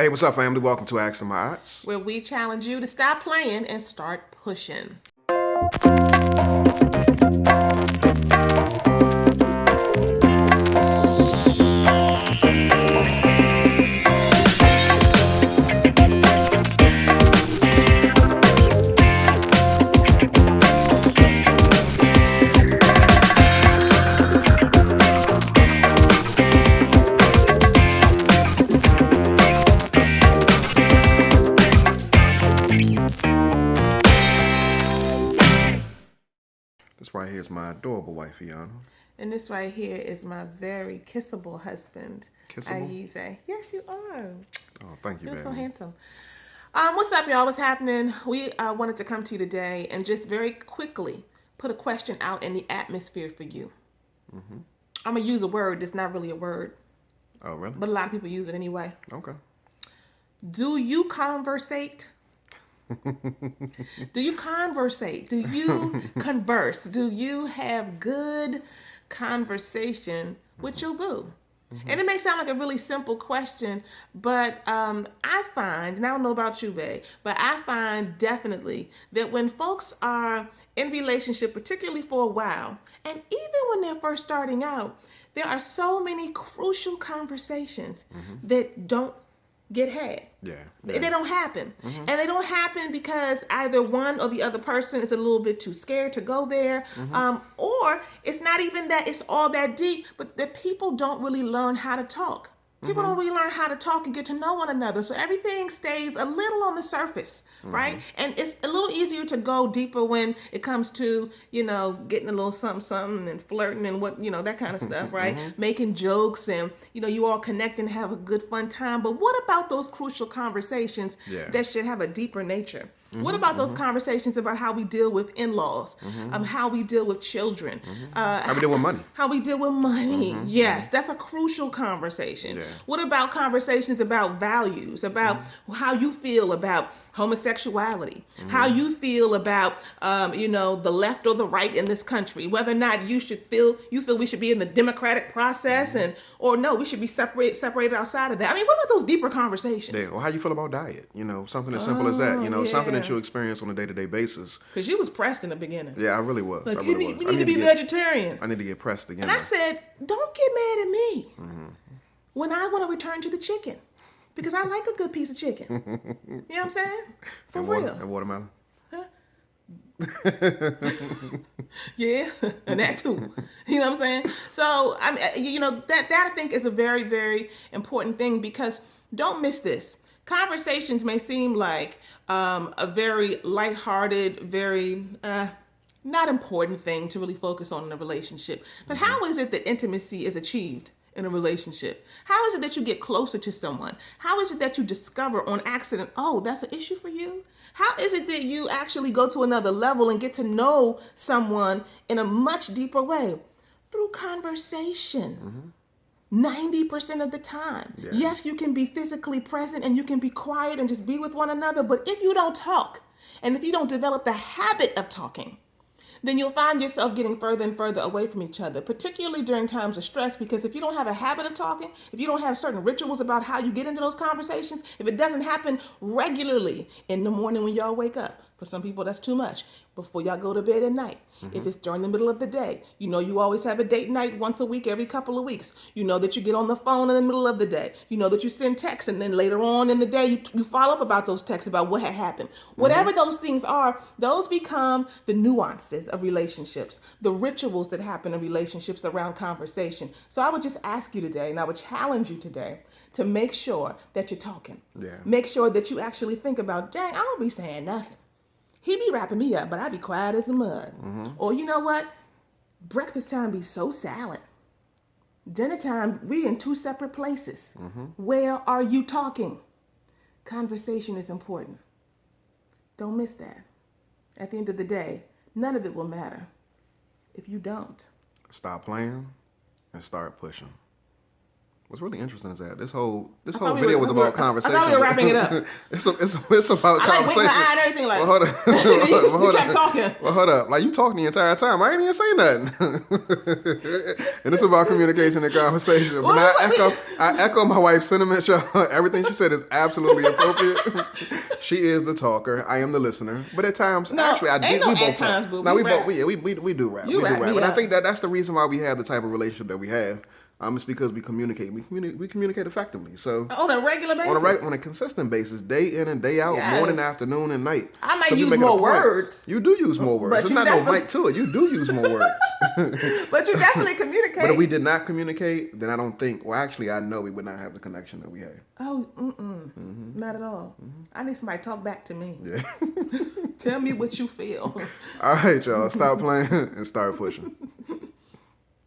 Hey, what's up, family? Welcome to Ask My Odds. where we challenge you to stop playing and start pushing. This right here is my adorable wife, Aiyana. And this right here is my very kissable husband, Kissable? Ayize. Yes, you are. Oh, thank you, You're baby. so handsome. What's up, y'all? What's happening? We wanted to come to you today and just very quickly put a question out in the atmosphere for you. I'm going to use a word that's not really a word, Oh, really? but a lot of people use it anyway. Okay. Do you conversate? Do you conversate? Do you converse? Do you have good conversation with your boo? And it may sound like a really simple question, but I find, and I don't know about you, babe, but I find definitely that when folks are in relationship, particularly for a while, and even when they're first starting out, there are so many crucial conversations that don't get had. Yeah. They don't happen. And they don't happen because either one or the other person is a little bit too scared to go there. Or it's not even that it's all that deep, but that people don't really learn how to talk. People don't really learn how to talk and get to know one another. So everything stays a little on the surface, right? And it's a little easier to go deeper when it comes to, getting a little something, something and flirting and that kind of stuff, right? Making jokes and, you all connect and have a good fun time. But what about those crucial conversations that should have a deeper nature? What about those conversations about how we deal with in-laws, how we deal with children, How we deal with money? how we deal with money? Yes, that's a crucial conversation. Yeah. What about conversations about values, about how you feel about homosexuality, how you feel about the left or the right in this country, whether or not you feel we should be in the democratic process or no, we should be separated outside of that. I mean, what about those deeper conversations? Yeah. Or how you feel about diet? Something as simple as that. Something that yeah. you experience on a day-to-day basis. Because you was pressed in the beginning. Yeah, I really was. Like, I we really need was. to be vegetarian. I need to get pressed again. And I said, don't get mad at me when I want to return to the chicken. Because I like a good piece of chicken. You know what I'm saying? For real. And watermelon. Yeah, and that too. You know what I'm saying? So, that I think is a very, very important thing because don't miss this. Conversations may seem like a very lighthearted, very not important thing to really focus on in a relationship. But how is it that intimacy is achieved in a relationship? How is it that you get closer to someone? How is it that you discover on accident, oh, that's an issue for you? How is it that you actually go to another level and get to know someone in a much deeper way? Through conversation. 90% of the time. Yeah. Yes, you can be physically present and you can be quiet and just be with one another, but if you don't talk and if you don't develop the habit of talking, then you'll find yourself getting further and further away from each other, particularly during times of stress, because if you don't have a habit of talking, if you don't have certain rituals about how you get into those conversations, if it doesn't happen regularly in the morning when y'all wake up, for some people that's too much, before y'all go to bed at night, if it's during the middle of the day, you always have a date night once a week, every couple of weeks, that you get on the phone in the middle of the day, that you send texts and then later on in the day you follow up about those texts about what had happened. Whatever those things are, those become the nuances of relationships, the rituals that happen in relationships around conversation. So I would just ask you today, and I would challenge you today to make sure that you're talking. Yeah. Make sure that you actually think about, dang, I don't be saying nothing. He be wrapping me up, but I be quiet as a mud. Or you know what? Breakfast time be so silent. Dinner time, we in two separate places. Where are you talking? Conversation is important. Don't miss that. At the end of the day, none of it will matter if you don't. Stop playing and start pushing. What's really interesting is that this whole thought we video were- was we were- about conversation. I thought we were wrapping it up. It's about I like conversation. winked my eye and everything like. Well, hold up. You kept talking. Well, hold up. Like, you talking the entire time. I ain't even say nothing. And it's about communication and conversation. But I echo my wife's sentiments, y'all. Everything she said is absolutely appropriate. She is the talker. I am the listener. But at times, No, actually, ain't no we at both times, talk. boo. No, We we rap. both, we do rap. You We do rap rap. me And I up. think that's the reason why we have the type of relationship that we have. It's because we communicate. We communicate effectively. So On a regular basis. on a consistent basis, day in and day out, Yes. morning, afternoon, and night. I might So we use make it a more point. words. You do use more words. But There's you not no definitely- mic to it. You do use more words. But you definitely communicate. But if we did not communicate, then I don't think. Well, actually, I know we would not have the connection that we have. Oh, not at all. I need somebody to talk back to me. Yeah. Tell me what you feel. All right, y'all. Stop playing and start pushing.